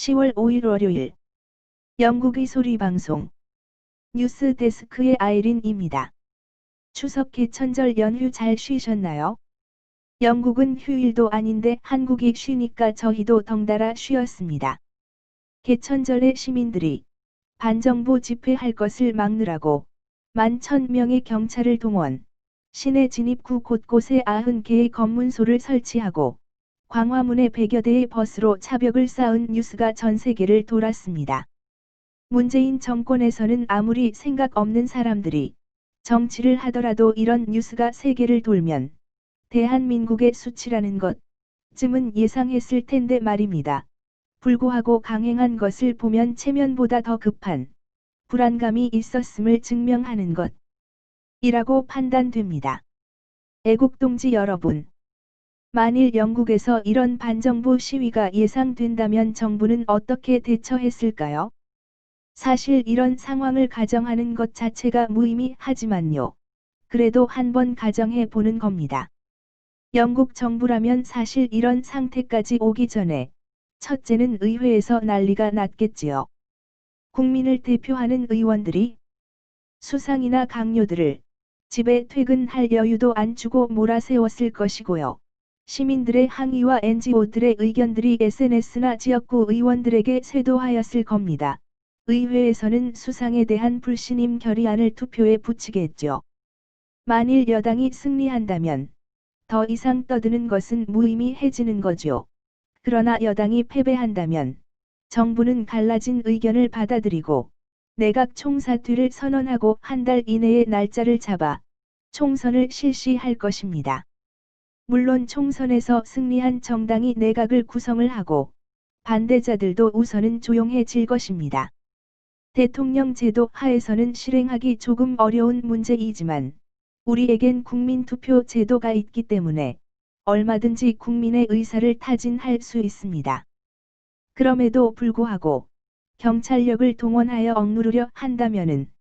10월 5일 월요일 영국의 소리방송 뉴스데스크의 아이린입니다. 추석 개천절 연휴 잘 쉬셨나요? 영국은 휴일도 아닌데 한국이 쉬니까 저희도 덩달아 쉬었습니다. 개천절에 시민들이 반정부 집회할 것을 막느라고 11,000명의 경찰을 동원, 시내 진입구 곳곳에 90개의 검문소를 설치하고 광화문에 100여 대의 버스로 차벽을 쌓은 뉴스가 전 세계를 돌았습니다. 문재인 정권에서는 아무리 생각 없는 사람들이 정치를 하더라도 이런 뉴스가 세계를 돌면 대한민국의 수치라는 것쯤은 예상했을 텐데 말입니다. 불구하고 강행한 것을 보면 체면보다 더 급한 불안감이 있었음을 증명하는 것이라고 판단됩니다. 애국동지 여러분, 만일 영국에서 이런 반정부 시위가 예상된다면 정부는 어떻게 대처했을까요? 사실 이런 상황을 가정하는 것 자체가 무의미하지만요. 그래도 한번 가정해 보는 겁니다. 영국 정부라면 사실 이런 상태까지 오기 전에 첫째는 의회에서 난리가 났겠지요. 국민을 대표하는 의원들이 수상이나 강요들을 집에 퇴근할 여유도 안 주고 몰아세웠을 것이고요. 시민들의 항의와 NGO들의 의견들이 SNS나 지역구 의원들에게 쇄도하였을 겁니다. 의회에서는 수상에 대한 불신임 결의안을 투표에 붙이겠죠. 만일 여당이 승리한다면 더 이상 떠드는 것은 무의미해지는 거죠. 그러나 여당이 패배한다면 정부는 갈라진 의견을 받아들이고 내각 총사퇴를 선언하고 한 달 이내에 날짜를 잡아 총선을 실시할 것입니다. 물론 총선에서 승리한 정당이 내각을 구성을 하고 반대자들도 우선은 조용해질 것입니다. 대통령 제도 하에서는 실행하기 조금 어려운 문제이지만 우리에겐 국민투표 제도가 있기 때문에 얼마든지 국민의 의사를 타진할 수 있습니다. 그럼에도 불구하고 경찰력을 동원하여 억누르려 한다면은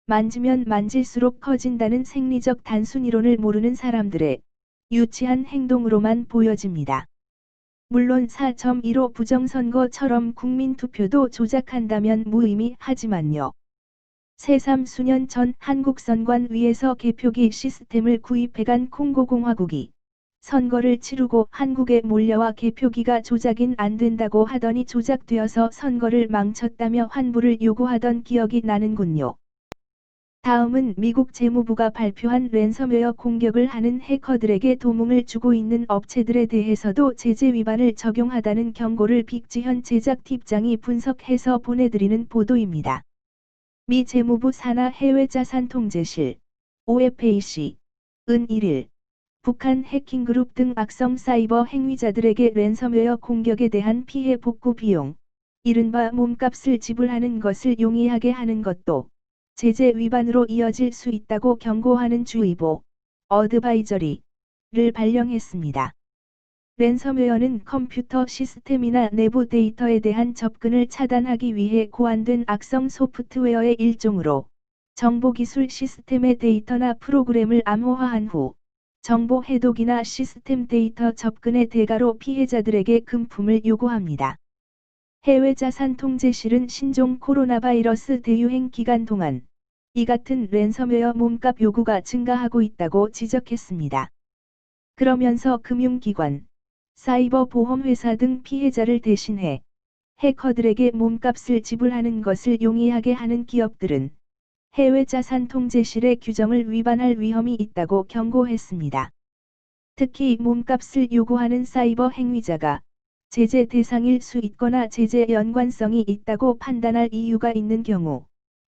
만지면 만질수록 커진다는 생리적 단순이론을 모르는 사람들의 유치한 행동으로만 보여집니다. 물론 4.15 부정선거처럼 국민투표도 조작한다면 무의미하지만요. 새삼 수년 전 한국선관위에서 개표기 시스템을 구입해간 콩고공화국이 선거를 치르고 한국에 몰려와 개표기가 조작인 안 된다고 하더니 조작되어서 선거를 망쳤다며 환불을 요구하던 기억이 나는군요. 다음은 미국 재무부가 발표한 랜섬웨어 공격을 하는 해커들에게 도움을 주고 있는 업체들에 대해서도 제재 위반을 적용하다는 경고를 빅지현 제작팀장이 분석해서 보내드리는 보도입니다. 미 재무부 산하 해외자산통제실 OFAC은 1일 북한 해킹그룹 등 악성 사이버 행위자들에게 랜섬웨어 공격에 대한 피해 복구 비용, 이른바 몸값을 지불하는 것을 용이하게 하는 것도 제재 위반으로 이어질 수 있다고 경고하는 주의보, 어드바이저리를 발령했습니다. 랜섬웨어는 컴퓨터 시스템이나 내부 데이터에 대한 접근을 차단하기 위해 고안된 악성 소프트웨어의 일종으로 정보기술 시스템의 데이터나 프로그램을 암호화한 후 정보 해독이나 시스템 데이터 접근의 대가로 피해자들에게 금품을 요구합니다. 해외자산통제실은 신종 코로나 바이러스 대유행 기간 동안 이 같은 랜섬웨어 몸값 요구가 증가하고 있다고 지적했습니다. 그러면서 금융기관, 사이버 보험회사 등 피해자를 대신해 해커들에게 몸값을 지불하는 것을 용이하게 하는 기업들은 해외자산통제실의 규정을 위반할 위험이 있다고 경고했습니다. 특히 몸값을 요구하는 사이버 행위자가 제재 대상일 수 있거나 제재 연관성이 있다고 판단할 이유가 있는 경우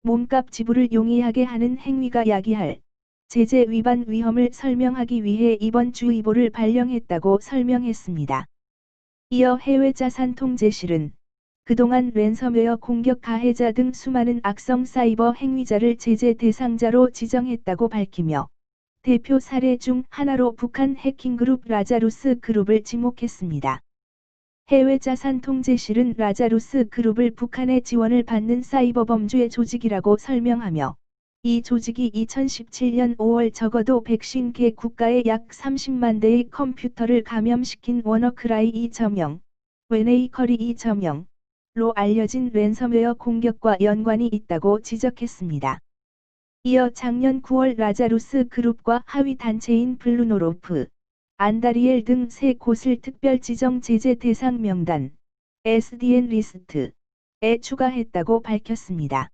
몸값 지불을 용이하게 하는 행위가 야기할 제재 위반 위험을 설명하기 위해 이번 주의보를 발령했다고 설명했습니다. 이어 해외자산통제실은 그동안 랜섬웨어 공격 가해자 등 수많은 악성 사이버 행위자를 제재 대상자로 지정했다고 밝히며 대표 사례 중 하나로 북한 해킹그룹 라자루스 그룹을 지목했습니다. 해외자산통제실은 라자루스 그룹을 북한의 지원을 받는 사이버 범죄 조직이라고 설명하며 이 조직이 2017년 5월 적어도 150개 국가에 약 30만 대의 컴퓨터를 감염시킨 워너크라이 2.0, 웨네이커리 2.0, 알려진 랜섬웨어 공격과 연관이 있다고 지적했습니다. 이어 작년 9월 라자루스 그룹과 하위 단체인 블루노로프, 안다리엘 등 세 곳을 특별 지정 제재 대상 명단, SDN 리스트에 추가했다고 밝혔습니다.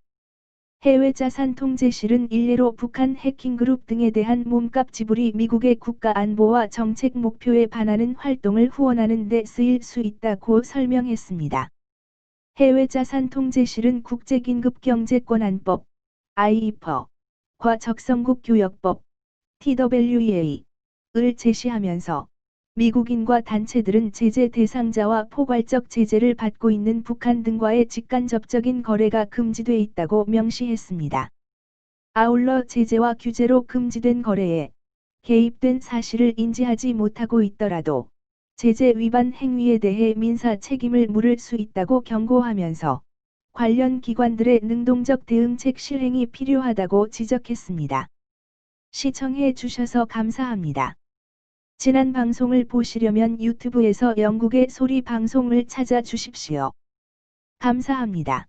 해외 자산 통제실은 일례로 북한 해킹그룹 등에 대한 몸값 지불이 미국의 국가 안보와 정책 목표에 반하는 활동을 후원하는 데 쓰일 수 있다고 설명했습니다. 해외 자산 통제실은 국제긴급경제권한법, IEPA,과 적성국 교역법, TWEA,을 제시하면서 미국인과 단체들은 제재 대상자와 포괄적 제재를 받고 있는 북한 등과의 직간접적인 거래가 금지돼 있다고 명시했습니다. 아울러 제재와 규제로 금지된 거래에 개입된 사실을 인지하지 못하고 있더라도 제재 위반 행위에 대해 민사 책임을 물을 수 있다고 경고하면서 관련 기관들의 능동적 대응책 실행이 필요하다고 지적했습니다. 시청해 주셔서 감사합니다. 지난 방송을 보시려면 유튜브에서 영국의 소리 방송을 찾아주십시오. 감사합니다.